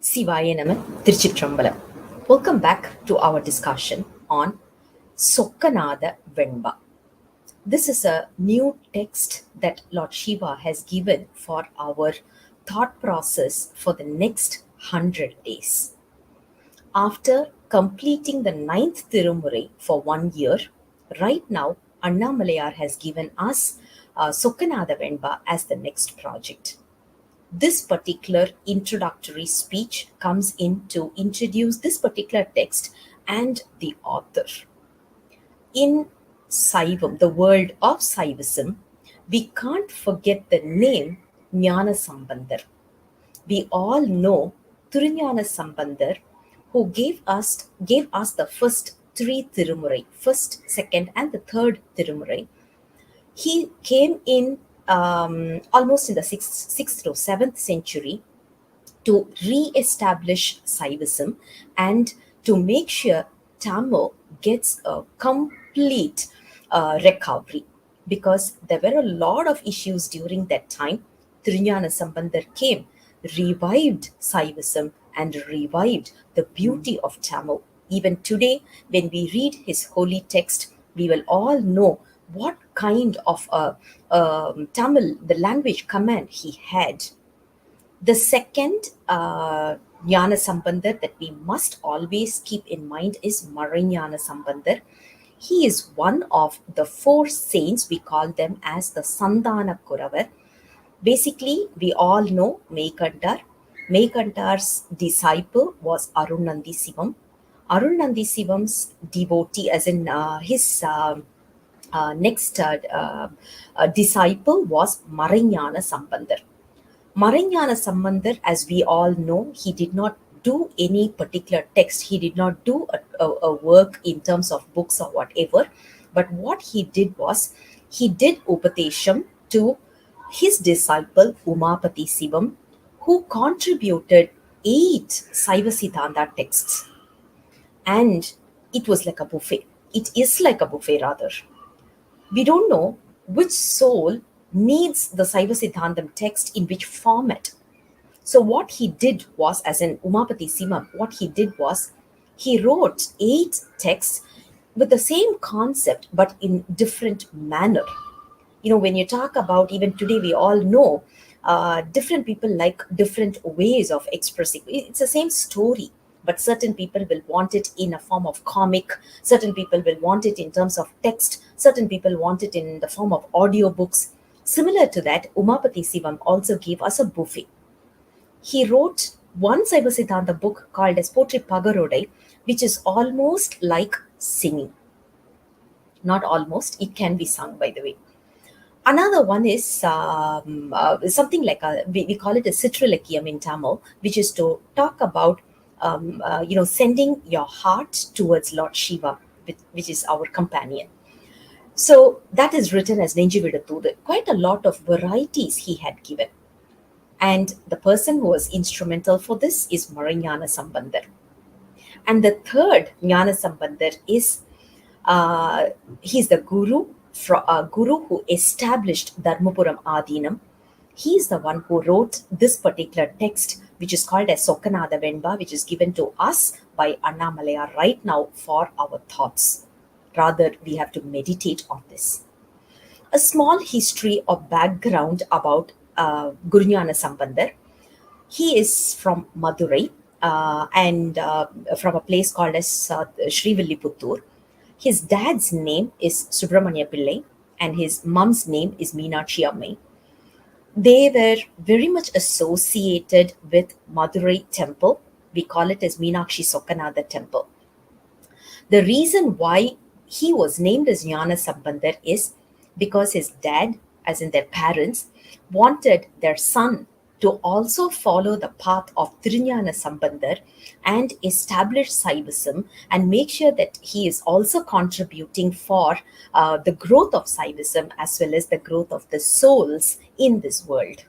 Siva Tiruchitrambalam. Welcome back to our discussion on Sokkanatha Venba. This is a new text that Lord Shiva has given for our thought process for the next 100 days. After completing the ninth Tirumurai for 1 year, right now Annamalayar has given us Sokkanatha Venba as the next project. This particular introductory speech comes in to introduce this particular text and the author. In Saivam, the world of Saivism, we can't forget the name Jnana Sambandar. We all know Thiruஞான Sambandar, who gave us the first three Tirumurai, first, second, and the third Tirumurai. He came in almost in the 6th to 7th century to re-establish Saivism and to make sure Tamil gets a complete recovery, because there were a lot of issues during that time. Thiruஞான Sambandar came, revived Saivism and revived the beauty of Tamil. Even today, when we read his holy text, we will all know what kind of Tamil, the language command he had. The second Jnana Sambandar that we must always keep in mind is Mariñana Sambandar. He is one of the four saints. We call them as the Sandana Kuravar. Basically, we all know Meikantar. Meikantar's disciple was Arunandi Sivam. Arunandi Sivam's devotee, as in his next disciple, was Mariñana Sambandar. Mariñana Sambandar, as we all know, he did not do any particular text. He did not do a work in terms of books or whatever. But what he did was, he did Upatesham to his disciple Umapati Sivam, who contributed 8 Saiva Siddhanta texts. And it was like a buffet. It is like a buffet, rather. We don't know which soul needs the Saiva Siddhantam text in which format. So what he did was, as in Umapati Sivam, what he did was, he wrote 8 texts with the same concept but in different manner. When you talk about, even today, we all know different people like different ways of expressing. It's the same story, but certain people will want it in a form of comic, certain people will want it in terms of text, certain people want it in the form of audiobooks. Similar to that, Umapati Sivam also gave us a buffet. He wrote one Saiva Siddhanta book called as Potri Pagarodai, which is almost like singing. Not almost, it can be sung, by the way. Another one is something like we call it a Citralakiyam in Tamil, which is to talk about sending your heart towards Lord Shiva, which is our companion. So that is written as Nenjividathudu. Quite a lot of varieties he had given. And the person who was instrumental for this is Mariñana Sambandar. And the third Jnana Sambandar is, he's the guru who established Dharmapuram Adinam. He is the one who wrote this particular text, which is called as Sokkanatha Venba, which is given to us by Annamalayar right now for our thoughts. Rather, we have to meditate on this. A small history or background about Guruñana Sambandar. He is from Madurai and from a place called as Srivilliputtur. His dad's name is Subramanya Pillai and his mom's name is Meenakshi Ammai. They were very much associated with Madurai temple. We call it as Meenakshi Sokkanatha temple. The reason why he was named as Jnana Sambandar is because his dad, as in their parents, wanted their son to also follow the path of Thiruஞான Sambandar and establish Saivism and make sure that he is also contributing for the growth of Saivism as well as the growth of the souls in this world.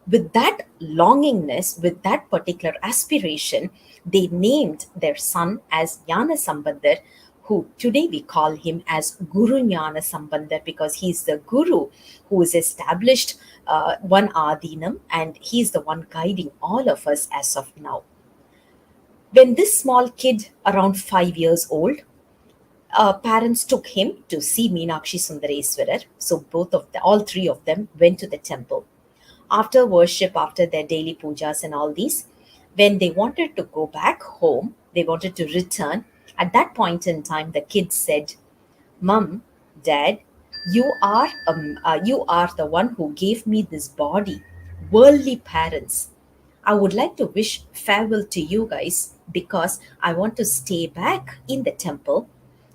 With that longingness, with that particular aspiration, they named their son as Jnana Sambandar, who today we call him as Guru Jnana Sambandar, because he's the guru who is established one Adinam and he's the one guiding all of us as of now. When this small kid, around 5 years old, parents took him to see Meenakshi Sundareswarar. So all three of them went to the temple. After worship, after their daily pujas and all these, when they wanted to go back home, they wanted to return. At that point in time, the kid said, "Mum, Dad, you are the one who gave me this body. Worldly parents, I would like to wish farewell to you guys because I want to stay back in the temple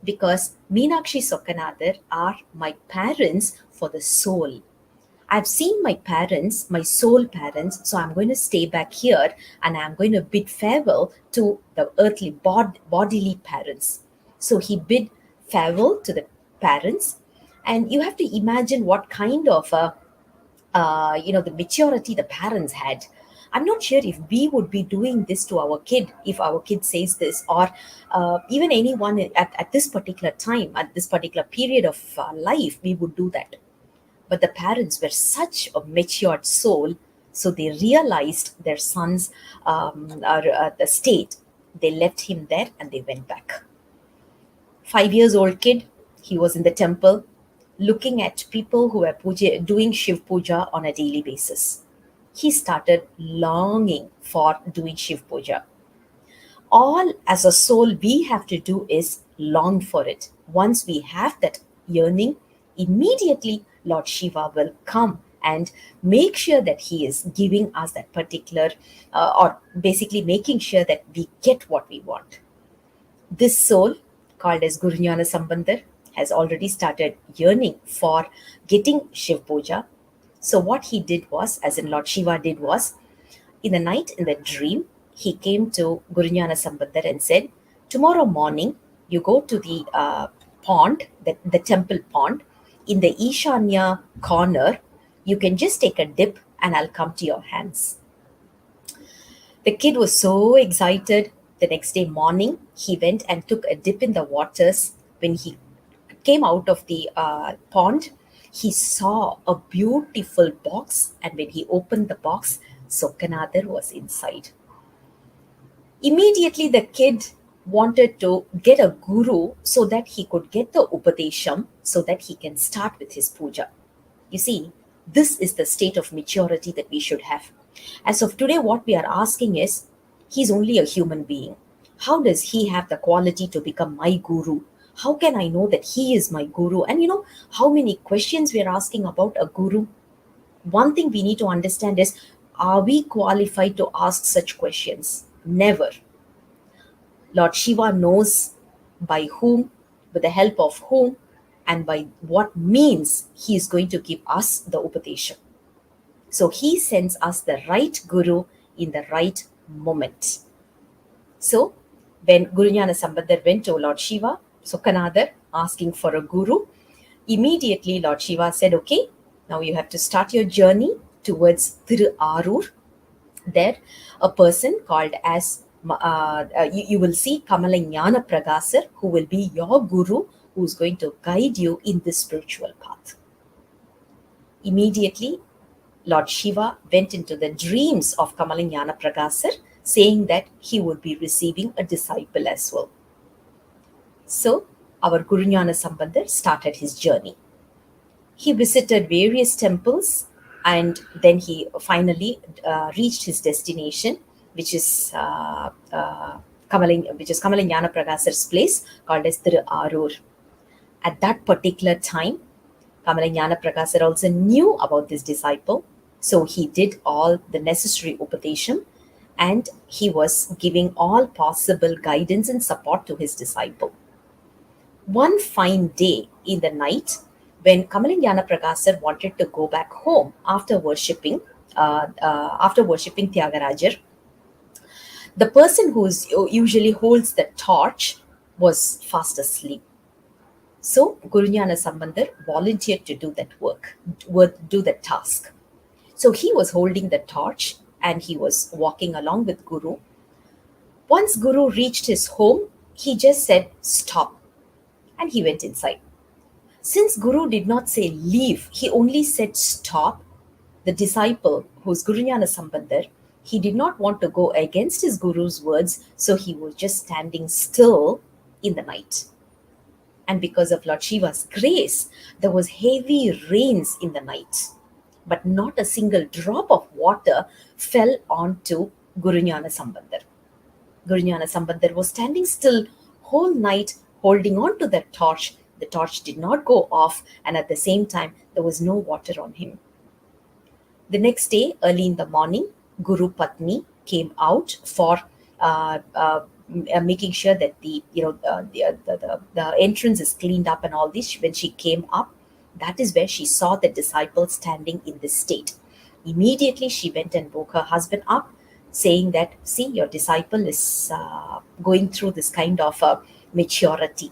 because Meenakshi Sokkanatha are my parents for the soul. I've seen my parents, my soul parents, so I'm going to stay back here and I'm going to bid farewell to the earthly bodily parents." So he bid farewell to the parents, and you have to imagine what kind of the maturity the parents had. I'm not sure if we would be doing this to our kid if our kid says this, or even anyone at this particular time, at this particular period of life, we would do that. But the parents were such a matured soul, so they realized their son's the state. They left him there and they went back. 5 years old kid, he was in the temple looking at people who were doing Shiv Puja on a daily basis. He started longing for doing Shiv Puja. All as a soul we have to do is long for it. Once we have that yearning, immediately Lord Shiva will come and make sure that he is giving us that particular, or basically making sure that we get what we want. This soul, called as Guru Jnana Sambandar, has already started yearning for getting Shiv Puja. So what he did was, as in Lord Shiva did was, in the night, in the dream, he came to Guru Jnana Sambandar and said, "Tomorrow morning, you go to the pond, the temple pond, in the Ishanya corner. You can just take a dip and I'll come to your hands." The kid was so excited. The next day morning, he went and took a dip in the waters. When he came out of the pond, he saw a beautiful box, and when he opened the box, Sokkanatha was inside. Immediately, the kid wanted to get a guru so that he could get the upadesham so that he can start with his puja. You see, this is the state of maturity that we should have. As of today, what we are asking is, he's only a human being. How does he have the quality to become my guru? How can I know that he is my guru? And you know how many questions we are asking about a guru? One thing we need to understand is, are we qualified to ask such questions? Never. Lord Shiva knows by whom, with the help of whom, and by what means he is going to give us the Upadesha. So he sends us the right guru in the right moment. So when Guru Jnana Sambandar went to Lord Shiva, Sokkanatha, asking for a guru, immediately Lord Shiva said, "Okay, now you have to start your journey towards Arur. There, a person called as, you will see Kamala Jnana Pragasar, who will be your guru, who is going to guide you in this spiritual path." Immediately, Lord Shiva went into the dreams of Kamala Jnana Pragasar, saying that he would be receiving a disciple as well. So, our Guru Jnana Sambandar started his journey. He visited various temples, and then he finally reached his destination, which is Kamala Jnana Pragasar's place, called as Arur. At that particular time, Kamala Jnana Pragasar also knew about this disciple, so he did all the necessary upadesham, and he was giving all possible guidance and support to his disciple. One fine day in the night, when Kamala Jnana Pragasar wanted to go back home after worshipping Tyagarajar, the person who usually holds the torch was fast asleep. So Guru Jnana Sambandar volunteered to do that do that task. So he was holding the torch and he was walking along with Guru. Once Guru reached his home, he just said, "Stop," and he went inside. Since Guru did not say leave, he only said stop, the disciple, who's Guru Jnana Sambandar, He did not want to go against his guru's words, so he was just standing still in the night. And because of Lord Shiva's grace, there was heavy rains in the night, but not a single drop of water fell onto Guru Gnana Sambandar. Guru Gnana Sambandar was standing still whole night, holding on to that torch. The torch did not go off, and at the same time, there was no water on him. The next day, early in the morning, Guru Patni came out for making sure that the entrance is cleaned up and all this. When she came up, that is where she saw the disciple standing in this state. Immediately, she went and woke her husband up, saying that, see, your disciple is going through this kind of maturity.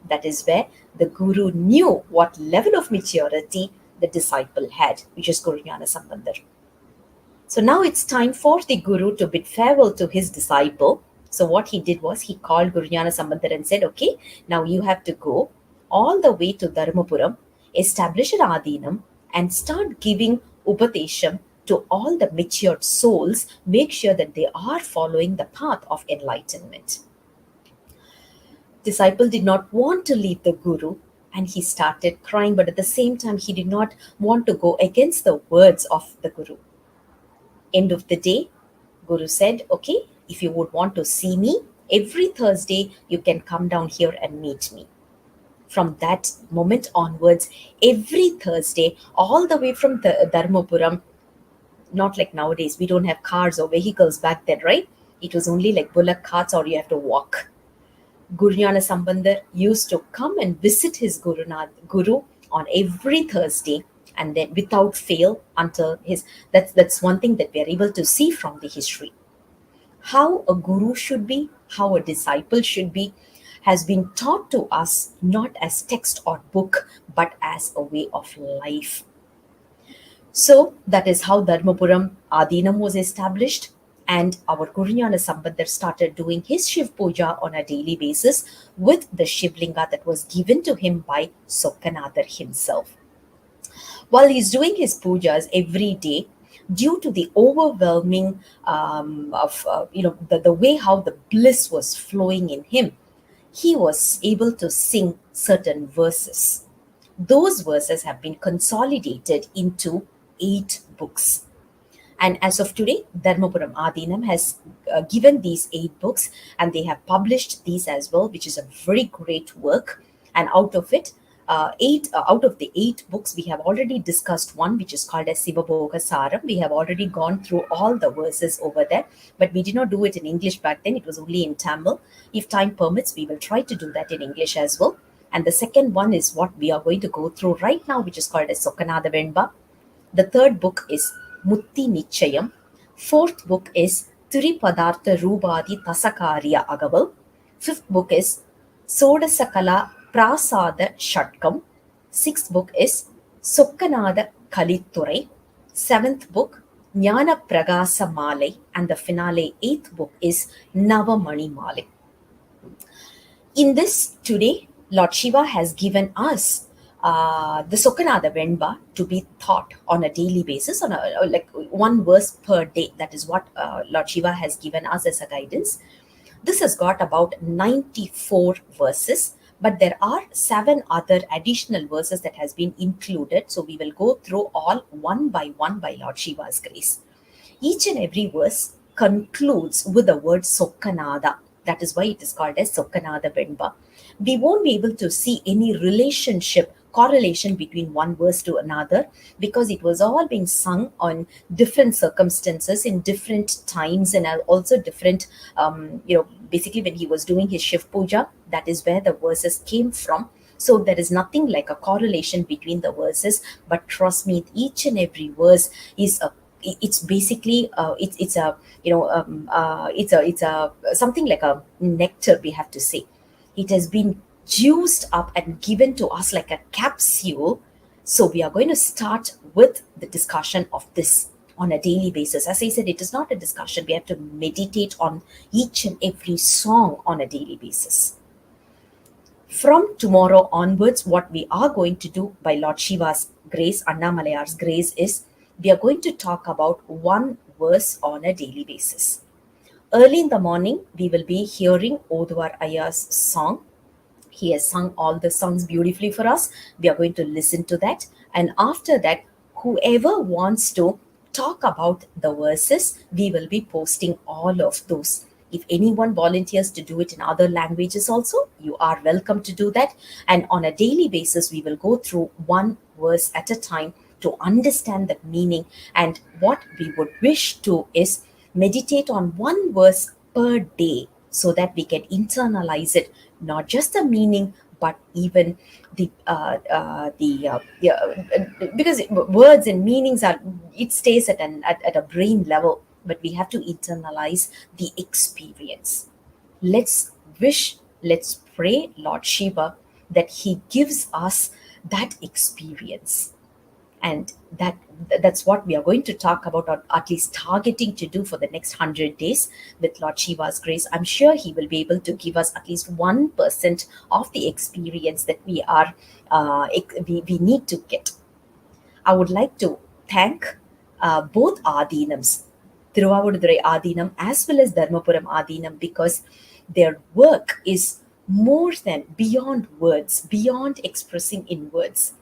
That is where the Guru knew what level of maturity the disciple had, which is Guru Gnana Sambandar. So now it's time for the Guru to bid farewell to his disciple. So what he did was he called Guru Gnana Sambandar and said, okay, now you have to go all the way to Dharmapuram, establish an Adinam, and start giving Upadesham to all the matured souls. Make sure that they are following the path of enlightenment. Disciple did not want to leave the Guru, and he started crying, but at the same time, he did not want to go against the words of the Guru. End of the day, Guru said, okay, if you would want to see me, every Thursday, you can come down here and meet me. From that moment onwards, every Thursday, all the way from the Dharmapuram, not like nowadays, we don't have cars or vehicles back then, right? It was only like bullock carts or you have to walk. Guru Gnana Sambandar used to come and visit his Guru on every Thursday, and then without fail until his, that's one thing that we are able to see from the history. How a Guru should be, how a disciple should be, has been taught to us not as text or book, but as a way of life. So that is how Dharmapuram Adinam was established, and our Guru Gnana Sambandar started doing his Shiv Puja on a daily basis with the Shivlinga that was given to him by Sokkanatha himself. While he's doing his pujas every day, due to the overwhelming the way how the bliss was flowing in him, he was able to sing certain verses. Those verses have been consolidated into 8 books. And as of today, Dharmapuram Adinam has given these 8 books, and they have published these as well, which is a very great work. And out of it, out of the 8 books, we have already discussed one, which is called as Siva Saram. We have already gone through all the verses over there, but we did not do it in English back then. It was only in Tamil. If time permits, we will try to do that in English as well. And the second one is what we are going to go through right now, which is called as Sokkanatha Venba. The third book is Mutti Nichayam. Fourth book is Tiripadartha Rubadi Tasakarya Agaval. Fifth book is Sodasakala Prasada Shatkam. Sixth book is Sokkanatha Kalitturai. Seventh book, Jnana Pragasa Malai. And the finale, 8th book is Navamani Malai. In this today, Lord Shiva has given us the Sokkanatha Venba to be taught on a daily basis, on like 1 verse per day. That is what Lord Shiva has given us as a guidance. This has got about 94 verses, but there are 7 other additional verses that has been included. So we will go through all one by one by Lord Shiva's grace. Each and every verse concludes with the word Sokkanatha. That is why it is called as Sokkanatha Venba. We won't be able to see any correlation between one verse to another, because it was all being sung on different circumstances in different times, and also different, basically when he was doing his Shiv Puja, that is where the verses came from. So there is nothing like a correlation between the verses, but trust me, each and every verse is it's basically it's something like a nectar, we have to say. It has been juiced up and given to us like a capsule. So we are going to start with the discussion of this on a daily basis. As I said, it is not a discussion. We have to meditate on each and every song on a daily basis. From tomorrow onwards, what we are going to do by Lord Shiva's grace, Annamalaiar's grace, is we are going to talk about one verse on a daily basis. Early in the morning, we will be hearing Oduvar Aya's song. He has sung all the songs beautifully for us. We are going to listen to that. And after that, whoever wants to talk about the verses, we will be posting all of those. If anyone volunteers to do it in other languages also, you are welcome to do that. And on a daily basis, we will go through one verse at a time to understand the meaning. And what we would wish to is meditate on one verse per day so that we can internalize it, not just the meaning, but even because words and meanings are, it stays at a brain level, but we have to internalize the experience. Let's wish, let's pray Lord Shiva that he gives us that experience. And that's what we are going to talk about, or at least targeting to do for the next 100 days. With Lord Shiva's grace, I'm sure he will be able to give us at least 1% of the experience that we need to get. I would like to thank both Adinams, Thiruvavudurai Adinam as well as Dharmapuram Adinam, because their work is more than beyond words, beyond expressing in words.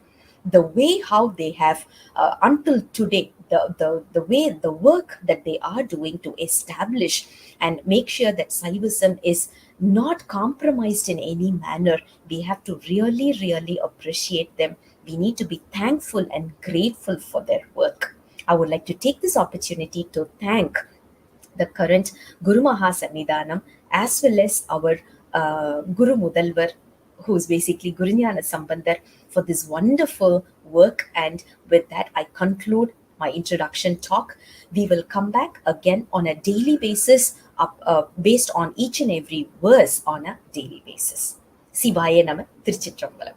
The way how they have until today, the way the work that they are doing to establish and make sure that Saivism is not compromised in any manner, we have to really, really appreciate them. We need to be thankful and grateful for their work. I would like to take this opportunity to thank the current Guru Maha Sannidhanam as well as our Guru Mudalvar, who is basically Gurunyana Sambandar, for this wonderful work. And with that, I conclude my introduction talk. We will come back again on a daily basis, based on each and every verse on a daily basis. Sivaya Nama, Tiruchitrambalam.